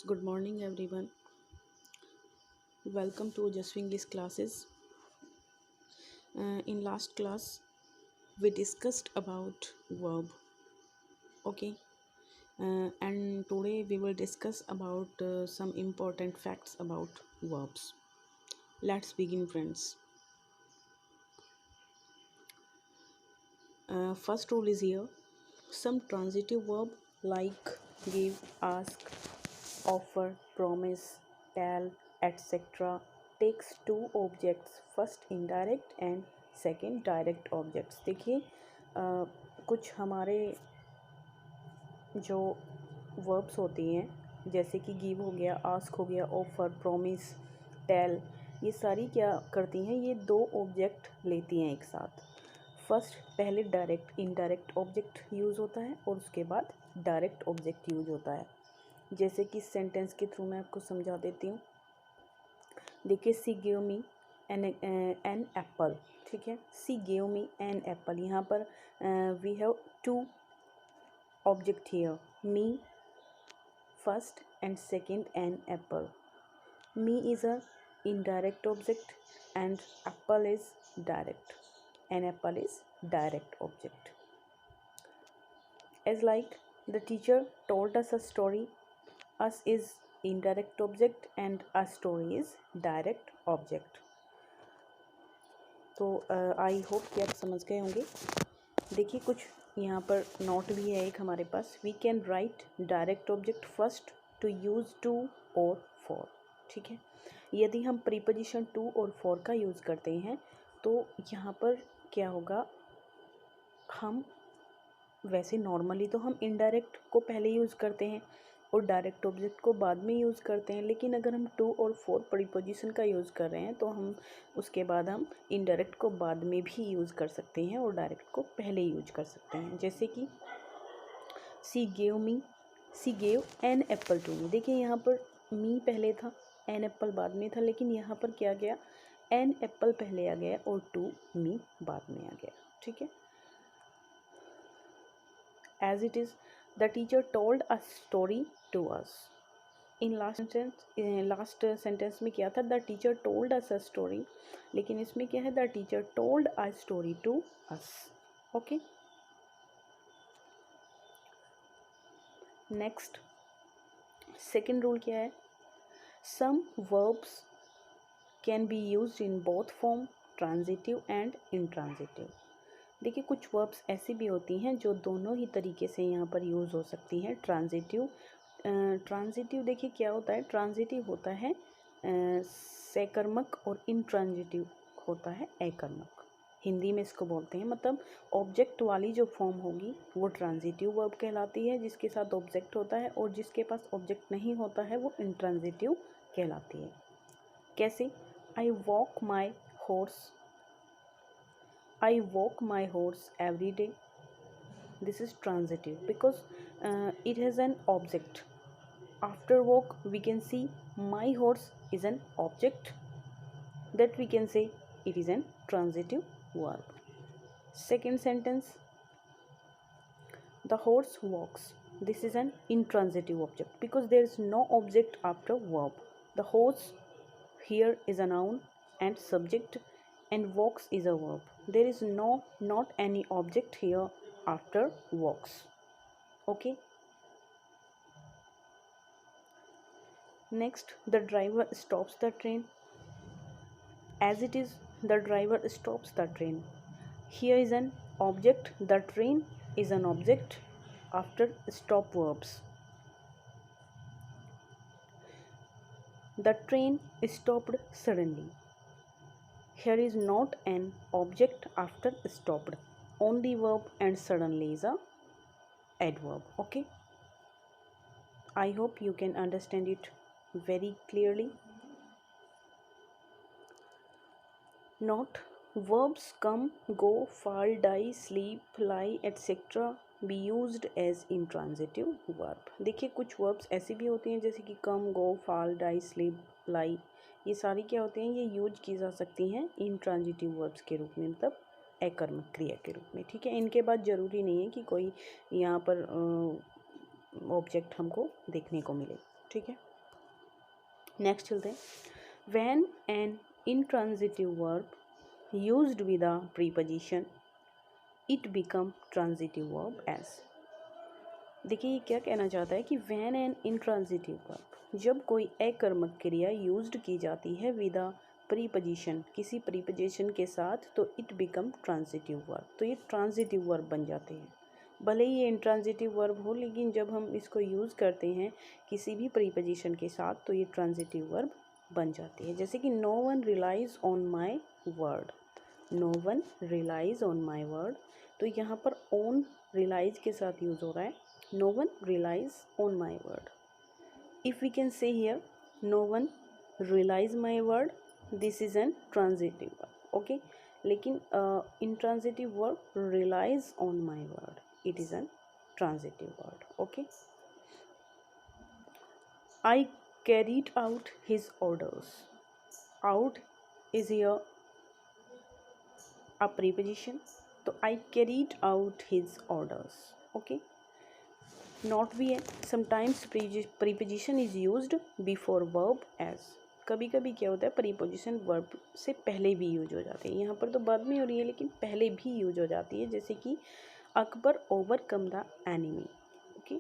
Good morning, everyone. Welcome to Just English classes. In last class, we discussed about verb. Okay, and today we will discuss about some important facts about verbs. Let's begin, friends. First rule is here. Some transitive verb like give, ask, offer, promise, tell, etc. takes two objects, first indirect and second direct objects. देखिए कुछ हमारे जो verbs होती हैं जैसे कि give हो गया, आस्क हो गया, ऑफर, प्रॉमिस, टेल, ये सारी क्या करती हैं, ये दो ऑब्जेक्ट लेती हैं एक साथ। फर्स्ट पहले डायरेक्ट इनडायरेक्ट ऑब्जेक्ट यूज़ होता है और उसके बाद डायरेक्ट ऑब्जेक्ट यूज़ होता है। जैसे कि सेंटेंस के थ्रू मैं आपको समझा देती हूँ। देखिए she gave me an apple, ठीक है। She gave me an apple, यहाँ पर we have two object here, me first and second an apple. Me is a indirect object and apple is direct. An apple is direct object. As like the teacher told us a story, us is indirect object and a story is direct object. तो I hope कि आप समझ गए होंगे। देखिए कुछ यहाँ पर नोट भी है एक हमारे पास। We can write direct object first to use to और फॉर, ठीक है। यदि हम प्रीपोजिशन टू और फॉर का यूज़ करते हैं तो यहाँ पर क्या होगा, हम वैसे नॉर्मली तो हम इनडायरेक्ट को पहले यूज़ करते हैं और डायरेक्ट ऑब्जेक्ट को बाद में यूज़ करते हैं, लेकिन अगर हम टू और फोर प्रीपोजिशन का यूज़ कर रहे हैं तो हम उसके बाद हम इनडायरेक्ट को बाद में भी यूज़ कर सकते हैं और डायरेक्ट को पहले यूज कर सकते हैं। जैसे कि she gave an apple to me. देखिए यहाँ पर मी पहले था, एन एप्पल बाद में था, लेकिन यहाँ पर क्या गया, एन एप्पल पहले आ गया और टू मी बाद में आ गया, ठीक है। As it is, the teacher told a story to us. In last sentence में क्या था, the teacher told us a story, लेकिन इसमें क्या है, the teacher told a story to us. Okay. Next, second rule क्या है, some verbs can be used in both form, transitive and intransitive. देखिए कुछ वर्ब्स ऐसी भी होती हैं जो दोनों ही तरीके से यहाँ पर यूज़ हो सकती हैं। ट्रांजिटिव देखिए क्या होता है, ट्रांजिटिव होता है सकर्मक और इंट्रांजिटिव होता है अकर्मक। हिंदी में इसको बोलते हैं, मतलब ऑब्जेक्ट वाली जो फॉर्म होगी वो ट्रांजिटिव वर्ब कहलाती है जिसके साथ ऑब्जेक्ट होता है, और जिसके पास ऑब्जेक्ट नहीं होता है वो इंट्रांजिटिव कहलाती है। कैसे, I walk my horse, I walk my horse every day. This is transitive because it has an object. After walk we can see my horse is an object, that we can say it is an transitive verb. Second sentence, the horse walks. This is an intransitive object because there is no object after verb. The horse here is a noun and subject, and walks is a verb. There is not any object here after walks. Okay. Next, the driver stops the train. As it is, the driver stops the train. Here is an object, the train is an object after stop verbs. The train stopped suddenly. Here is not an object after stopped. Only verb and suddenly is a adverb. Okay. I hope you can understand it very clearly. Note, verbs come, go, fall, die, sleep, lie, etc. be used as intransitive verb. देखिए कुछ verbs ऐसी भी होती हैं जैसे कि come, go, fall, die, sleep, lie, ये सारी क्या होती हैं, ये यूज की जा सकती हैं intransitive verbs के रूप में, मतलब अकर्मक क्रिया के रूप में, ठीक है। इनके बाद ज़रूरी नहीं है कि कोई यहाँ पर ऑब्जेक्ट हमको देखने को मिले, ठीक है। नेक्स्ट चलते हैं। When an intransitive verb used with a preposition it become transitive verb as। देखिए ये क्या कहना चाहता है कि व्हेन एन intransitive verb, जब कोई अकर्मक क्रिया यूज्ड की जाती है विद अ प्रीपोजिशन, किसी प्रीपोजिशन के साथ, तो इट बिकम ट्रांजिटिव वर्ब, तो ये ट्रांजिटिव वर्ब बन जाते हैं। भले ही ये इंट्रांजिटिव वर्ब हो, लेकिन जब हम इसको यूज़ करते हैं किसी भी प्रीपोजिशन के साथ तो ये ट्रांजिटिव वर्ब बन जाती है। जैसे कि no one relies on my word, no one relies on my word, तो यहाँ पर ऑन रिलाइज के साथ यूज़ हो रहा है, no one relies on my word. If we can say here no one relies my word, this is an transitive verb, okay. लेकिन intransitive verb relies on my word, it is an transitive word, okay। I carried out his orders, out is here a preposition, तो I carried out his orders, okay। not भी है, sometimes preposition is used before verb as, कभी कभी क्या होता है preposition verb से पहले भी यूज हो जाती है। यहाँ पर तो बाद में हो रही है लेकिन पहले भी यूज हो जाती है। जैसे कि Akbar overcome the enemy, okay.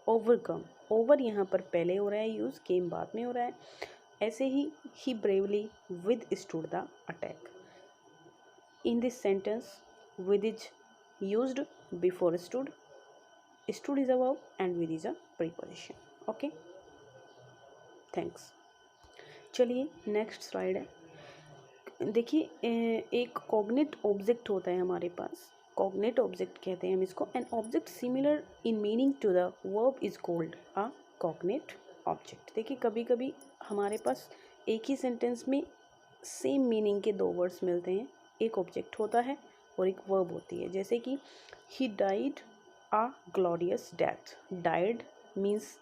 Overcome, over यहाँ पर पहले हो रहा है यूज़, केम बाद में हो रहा है। ऐसे ही bravely with stood the attack. In this sentence with is used before stood, stood is a verb and with is a preposition, okay. Thanks. चलिए नेक्स्ट स्लाइड है। देखिए एक कॉग्निट ऑब्जेक्ट होता है हमारे पास, कॉग्निट ऑब्जेक्ट कहते हैं हम इसको। An object similar in meaning to the verb is called a cognate object. देखिए कभी कभी हमारे पास एक ही सेंटेंस में सेम मीनिंग के दो वर्ड्स मिलते हैं, एक ऑब्जेक्ट होता है और एक वर्ब होती है। जैसे कि he died a glorious death, died means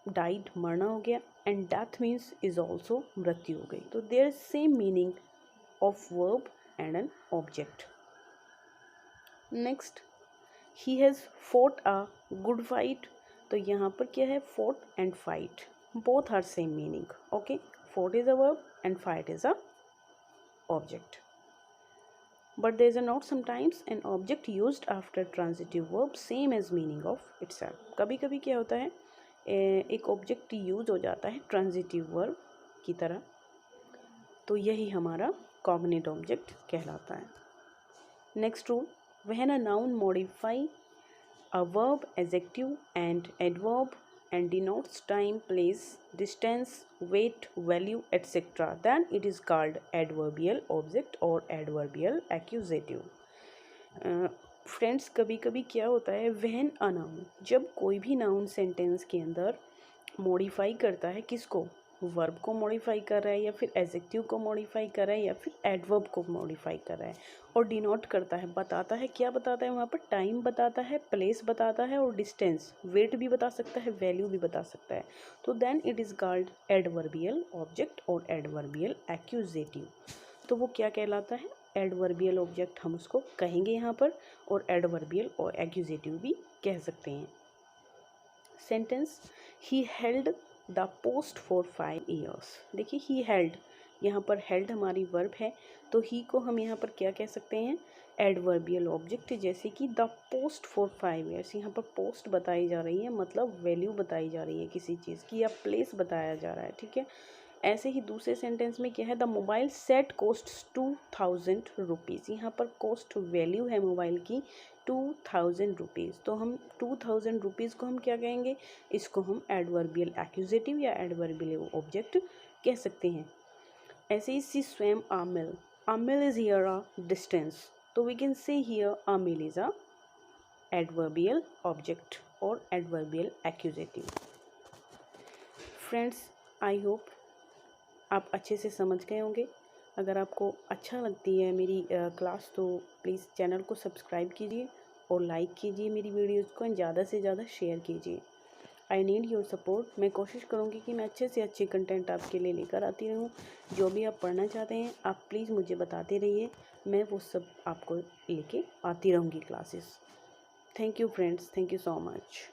died मरना हो गया, and death means is also मृत्यु हो गई। तो there is same meaning of verb and an object. Next, he has fought a good fight, तो यहाँ पर क्या है, fought and fight both are same meaning, okay. Fought is a verb and fight is an object, but there is a not sometimes an object used after transitive verb same as meaning of itself। कभी कभी क्या होता है एक object use हो जाता है transitive verb की तरह, तो यही हमारा कॉग्निट ऑब्जेक्ट कहलाता है। Next rule, when a noun modify a verb, adjective and adverb and denotes time, place, distance, weight, value, etc., then it is called adverbial object or adverbial accusative। Friends कभी कभी क्या होता है, व्हेन अ नाउन, जब कोई भी noun sentence के अंदर मॉडिफाई करता है, किसको, वर्ब को मॉडिफाई कर रहा है, या फिर एडजेक्टिव को मॉडिफाई कर रहा है, या फिर एडवर्ब को मॉडिफाई कर रहा है, और डिनोट करता है, बताता है, क्या बताता है वहाँ पर, टाइम बताता है, प्लेस बताता है, और डिस्टेंस, वेट भी बता सकता है, वैल्यू भी बता सकता है, तो then it is called adverbial object और एडवर्बियल एक्यूजेटिव। तो वो क्या कहलाता है, एडवर्बियल ऑब्जेक्ट हम उसको कहेंगे यहाँ पर, और एडवर्बियल और एक्यूजेटिव भी कह सकते हैं। Sentence, he held the post for 5 years। देखिए ही हेल्ड, यहाँ पर हेल्ड हमारी वर्ब है, तो ही को हम यहाँ पर क्या कह सकते हैं, एडवर्बियल ऑब्जेक्ट। जैसे कि द पोस्ट फॉर 5 years, यहाँ पर पोस्ट बताई जा रही है, मतलब वैल्यू बताई जा रही है किसी चीज़ की, या प्लेस बताया जा रहा है, ठीक है। ऐसे ही दूसरे सेंटेंस में क्या है, the mobile set cost 2000 rupees, यहाँ पर कॉस्ट वैल्यू है मोबाइल की 2000 रुपीज़, तो हम 2000 रुपीज़ को हम क्या कहेंगे, इसको हम एडवर्बियल एक्यूजेटिव या एडवर्बियल ऑब्जेक्ट कह सकते हैं। ऐसे ही she swam a mile is here a distance, तो we can say here a mile is a adverbial object और adverbial accusative. Friends I hope आप अच्छे से समझ गए होंगे। अगर आपको अच्छा लगती है मेरी क्लास तो प्लीज़ चैनल को सब्सक्राइब कीजिए और लाइक कीजिए मेरी वीडियोज़ को, ज़्यादा से ज़्यादा शेयर कीजिए। I need your support. मैं कोशिश करूँगी कि मैं अच्छे से अच्छे कंटेंट आपके लिए लेकर आती रहूँ। जो भी आप पढ़ना चाहते हैं आप प्लीज़ मुझे बताते रहिए, मैं वो सब आपको लेके आती रहूँगी classes. Thank you friends, thank you so much.